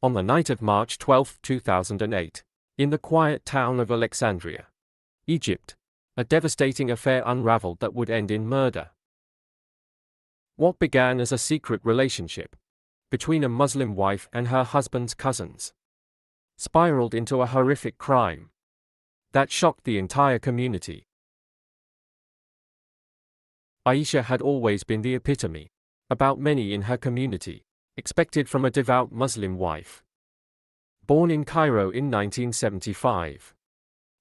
On the night of March 12, 2008, in the quiet town of Alexandria, Egypt, a devastating affair unraveled that would end in murder. What began as a secret relationship between a Muslim wife and her husband's cousins spiraled into a horrific crime that shocked the entire community. Aisha had always been the epitome, about many in her community, expected from a devout Muslim wife. Born in Cairo in 1975,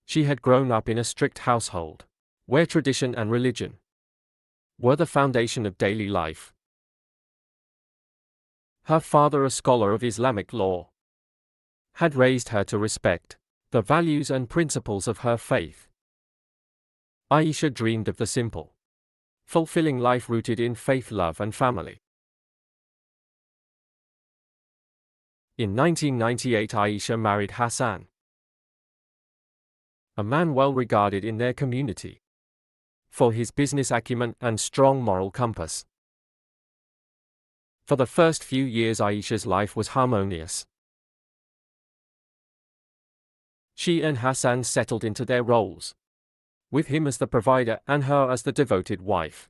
she had grown up in a strict household, where tradition and religion were the foundation of daily life. Her father, a scholar of Islamic law, had raised her to respect the values and principles of her faith. Aisha dreamed of the simple, fulfilling life rooted in faith, love, and family. In 1998, Aisha married Hassan, a man well regarded in their community for his business acumen and strong moral compass. For the first few years, Aisha's life was harmonious. She and Hassan settled into their roles, with him as the provider and her as the devoted wife,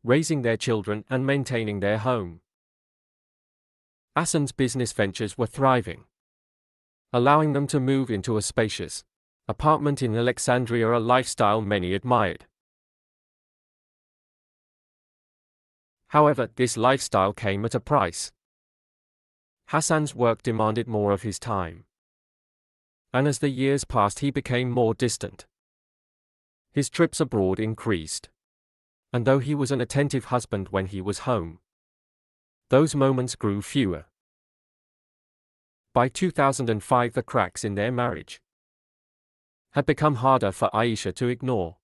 raising their children and maintaining their home. Hassan's business ventures were thriving, allowing them to move into a spacious apartment in Alexandria, a lifestyle many admired. However, this lifestyle came at a price. Hassan's work demanded more of his time, and as the years passed, he became more distant. His trips abroad increased, and though he was an attentive husband when he was home, those moments grew fewer. By 2005, the cracks in their marriage had become harder for Aisha to ignore.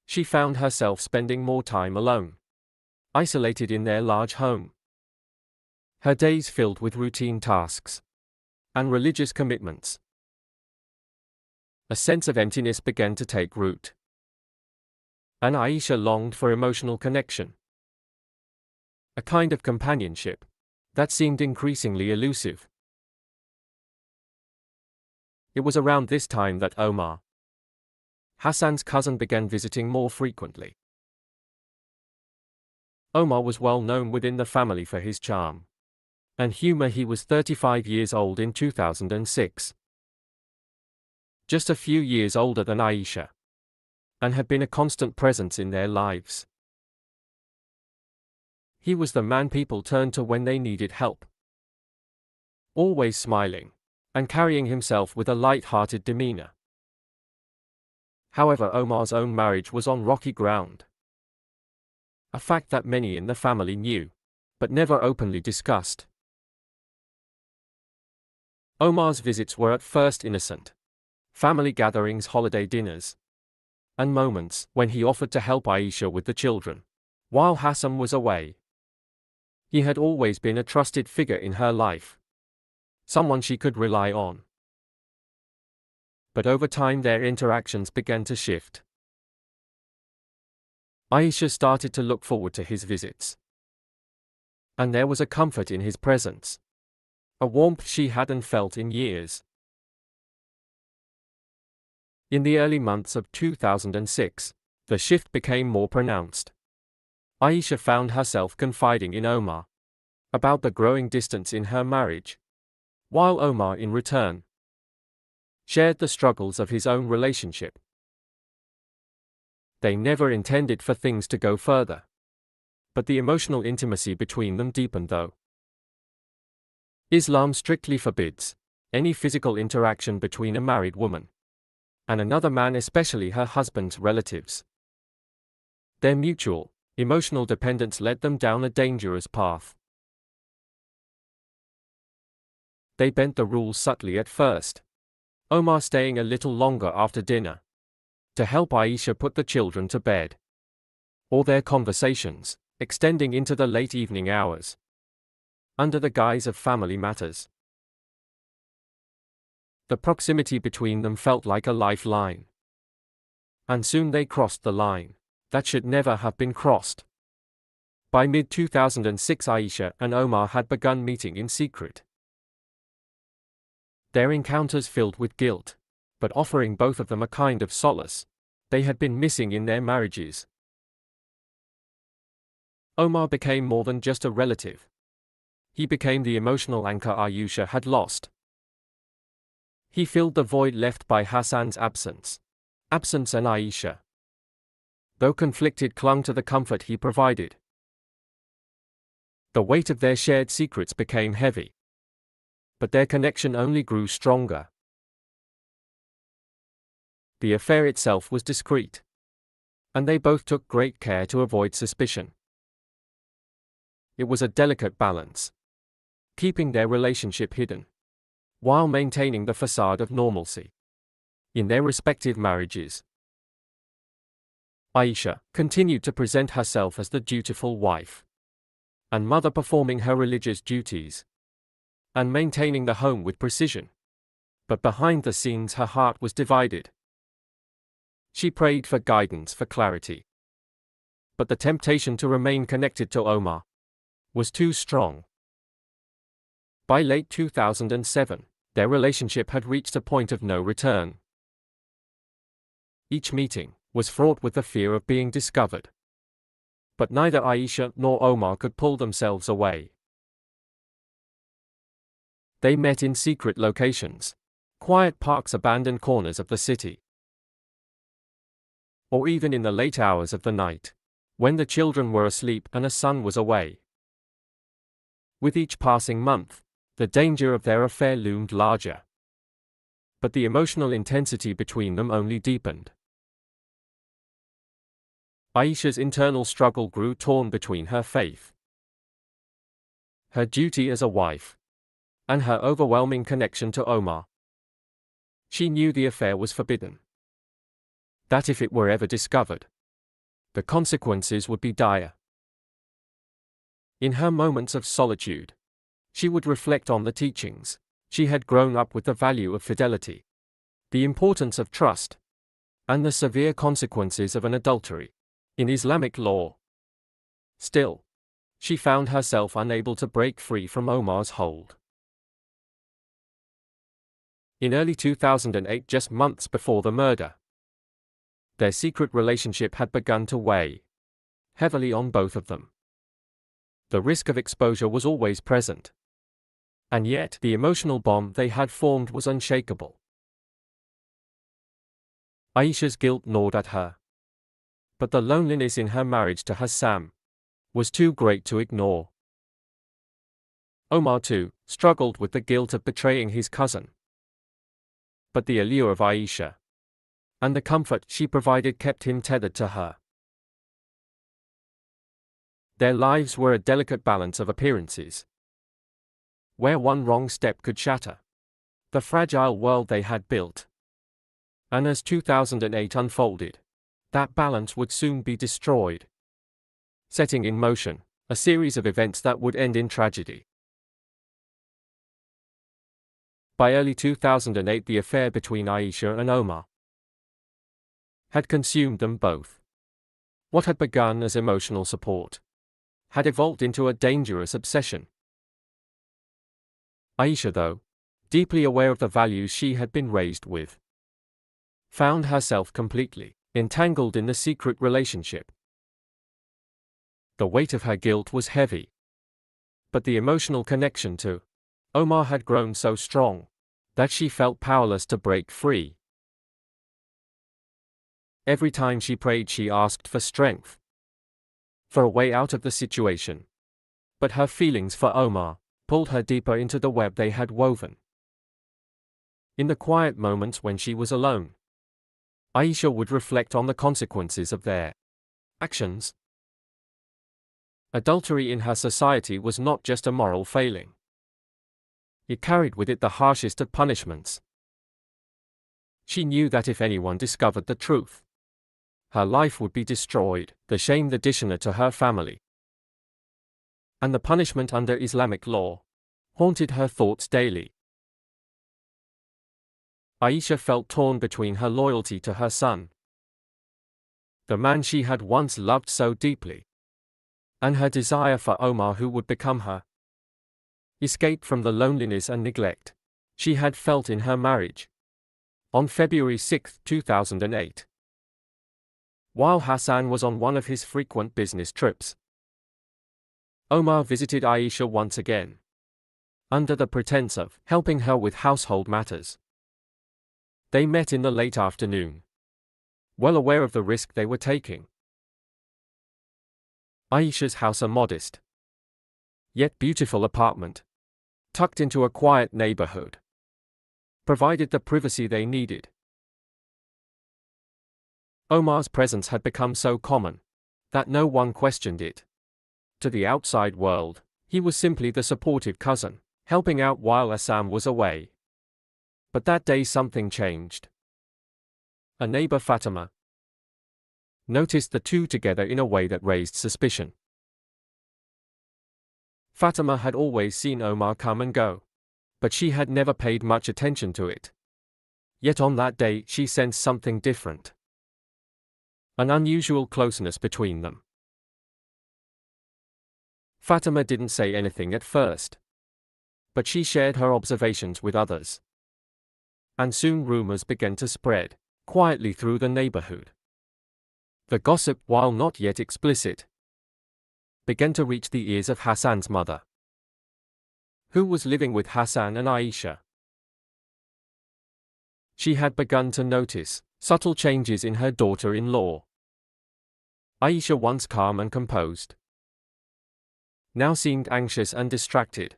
She found herself spending more time alone, isolated in their large home. Her days filled with routine tasks and religious commitments. A sense of emptiness began to take root, and Aisha longed for emotional connection, a kind of companionship that seemed increasingly elusive. It was around this time that Omar, Hassan's cousin, began visiting more frequently. Omar was well known within the family for his charm and humor. He was 35 years old in 2006, just a few years older than Aisha, and had been a constant presence in their lives. He was the man people turned to when they needed help, always smiling and carrying himself with a light-hearted demeanor. However, Omar's own marriage was on rocky ground, a fact that many in the family knew, but never openly discussed. Omar's visits were at first innocent, family gatherings, holiday dinners, and moments when he offered to help Aisha with the children while Hassan was away. He had always been a trusted figure in her life, someone she could rely on. But over time, their interactions began to shift. Aisha started to look forward to his visits, and there was a comfort in his presence, a warmth she hadn't felt in years. In the early months of 2006, the shift became more pronounced. Aisha found herself confiding in Omar about the growing distance in her marriage, while Omar, in return, shared the struggles of his own relationship. They never intended for things to go further, but the emotional intimacy between them deepened, though. Islam strictly forbids any physical interaction between a married woman and another man, especially her husband's relatives. Their mutual, emotional dependence led them down a dangerous path. They bent the rules subtly at first, Omar staying a little longer after dinner to help Aisha put the children to bed, or their conversations extending into the late evening hours under the guise of family matters. The proximity between them felt like a lifeline, and soon they crossed the line that should never have been crossed. By mid-2006, Aisha and Omar had begun meeting in secret. Their encounters filled with guilt, but offering both of them a kind of solace they had been missing in their marriages. Omar became more than just a relative. He became the emotional anchor Aisha had lost. He filled the void left by Hassan's absence. Absence and Aisha, though conflicted, clung to the comfort he provided. The weight of their shared secrets became heavy, but their connection only grew stronger. The affair itself was discreet, and they both took great care to avoid suspicion. It was a delicate balance, keeping their relationship hidden, while maintaining the facade of normalcy in their respective marriages. Aisha continued to present herself as the dutiful wife and mother, performing her religious duties and maintaining the home with precision. But behind the scenes, her heart was divided. She prayed for guidance, for clarity. But the temptation to remain connected to Omar was too strong. By late 2007, their relationship had reached a point of no return. Each meeting was fraught with the fear of being discovered. But neither Aisha nor Omar could pull themselves away. They met in secret locations, quiet parks, abandoned corners of the city, or even in the late hours of the night, when the children were asleep and a son was away. With each passing month, the danger of their affair loomed larger. But the emotional intensity between them only deepened. Aisha's internal struggle grew, torn between her faith, her duty as a wife, and her overwhelming connection to Omar. She knew the affair was forbidden, that if it were ever discovered, the consequences would be dire. In her moments of solitude, she would reflect on the teachings she had grown up with, the value of fidelity, the importance of trust, and the severe consequences of an adultery in Islamic law. Still, she found herself unable to break free from Omar's hold. In early 2008, just months before the murder, their secret relationship had begun to weigh heavily on both of them. The risk of exposure was always present, and yet the emotional bond they had formed was unshakable. Aisha's guilt gnawed at her, but the loneliness in her marriage to Hassan was too great to ignore. Omar, too, struggled with the guilt of betraying his cousin. But the allure of Aisha and the comfort she provided kept him tethered to her. Their lives were a delicate balance of appearances, where one wrong step could shatter the fragile world they had built. And as 2008 unfolded, that balance would soon be destroyed, setting in motion a series of events that would end in tragedy. By early 2008, the affair between Aisha and Omar had consumed them both. What had begun as emotional support had evolved into a dangerous obsession. Aisha, though deeply aware of the values she had been raised with, found herself completely entangled in the secret relationship. The weight of her guilt was heavy, but the emotional connection to Omar had grown so strong that she felt powerless to break free. Every time she prayed, she asked for strength, for a way out of the situation. But her feelings for Omar pulled her deeper into the web they had woven. In the quiet moments when she was alone, Aisha would reflect on the consequences of their actions. Adultery in her society was not just a moral failing. It carried with it the harshest of punishments. She knew that if anyone discovered the truth, her life would be destroyed, the shame the dishonor to her family, and the punishment under Islamic law haunted her thoughts daily. Aisha felt torn between her loyalty to her son, the man she had once loved so deeply, and her desire for Omar, who would become her escape from the loneliness and neglect she had felt in her marriage. On February 6, 2008, while Hassan was on one of his frequent business trips, Omar visited Aisha once again, under the pretense of helping her with household matters. They met in the late afternoon, well aware of the risk they were taking. Aisha's house, a modest yet beautiful apartment, tucked into a quiet neighborhood, provided the privacy they needed. Omar's presence had become so common that no one questioned it. To the outside world, he was simply the supportive cousin, helping out while Hassan was away. But that day something changed. A neighbor, Fatima, noticed the two together in a way that raised suspicion. Fatima had always seen Omar come and go, but she had never paid much attention to it. Yet on that day she sensed something different. An unusual closeness between them. Fatima didn't say anything at first, but she shared her observations with others. And soon rumors began to spread quietly through the neighborhood. The gossip, while not yet explicit, began to reach the ears of Hassan's mother, who was living with Hassan and Aisha. She had begun to notice subtle changes in her daughter-in-law. Aisha, once calm and composed, now seemed anxious and distracted.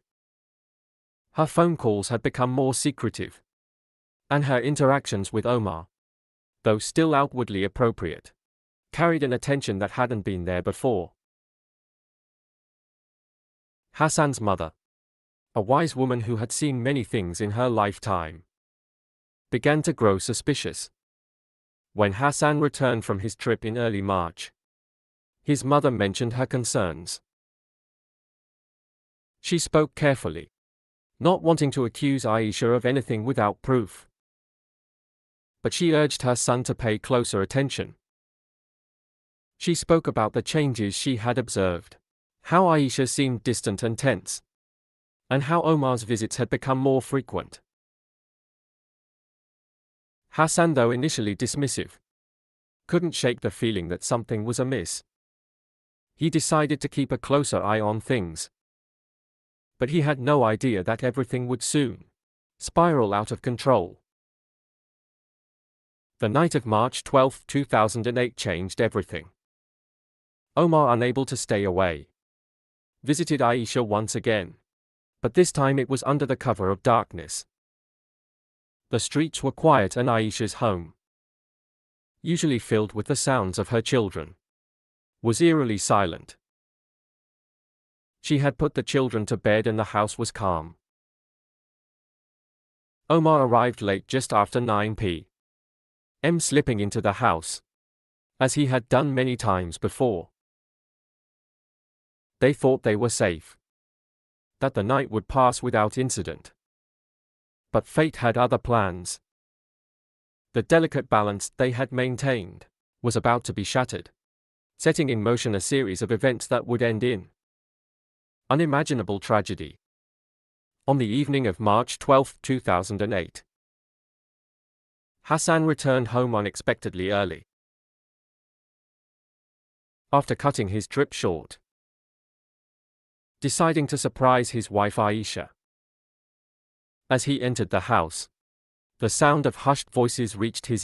Her phone calls had become more secretive, and her interactions with Omar, though still outwardly appropriate, carried an attention that hadn't been there before. Hassan's mother, a wise woman who had seen many things in her lifetime, began to grow suspicious. When Hassan returned from his trip in early March, his mother mentioned her concerns. She spoke carefully, not wanting to accuse Aisha of anything without proof. But she urged her son to pay closer attention. She spoke about the changes she had observed, how Aisha seemed distant and tense, and how Omar's visits had become more frequent. Hassan, though initially dismissive, couldn't shake the feeling that something was amiss. He decided to keep a closer eye on things. But he had no idea that everything would soon spiral out of control. The night of March 12, 2008 changed everything. Omar, unable to stay away, visited Aisha once again, but this time it was under the cover of darkness. The streets were quiet and Aisha's home, usually filled with the sounds of her children, was eerily silent. She had put the children to bed and the house was calm. Omar arrived late, just after 9 p.m., slipping into the house, as he had done many times before. They thought they were safe, that the night would pass without incident. But fate had other plans. The delicate balance they had maintained was about to be shattered, setting in motion a series of events that would end in unimaginable tragedy. On the evening of March 12, 2008, Hassan returned home unexpectedly early. After cutting his trip short, deciding to surprise his wife Aisha. As he entered the house, the sound of hushed voices reached his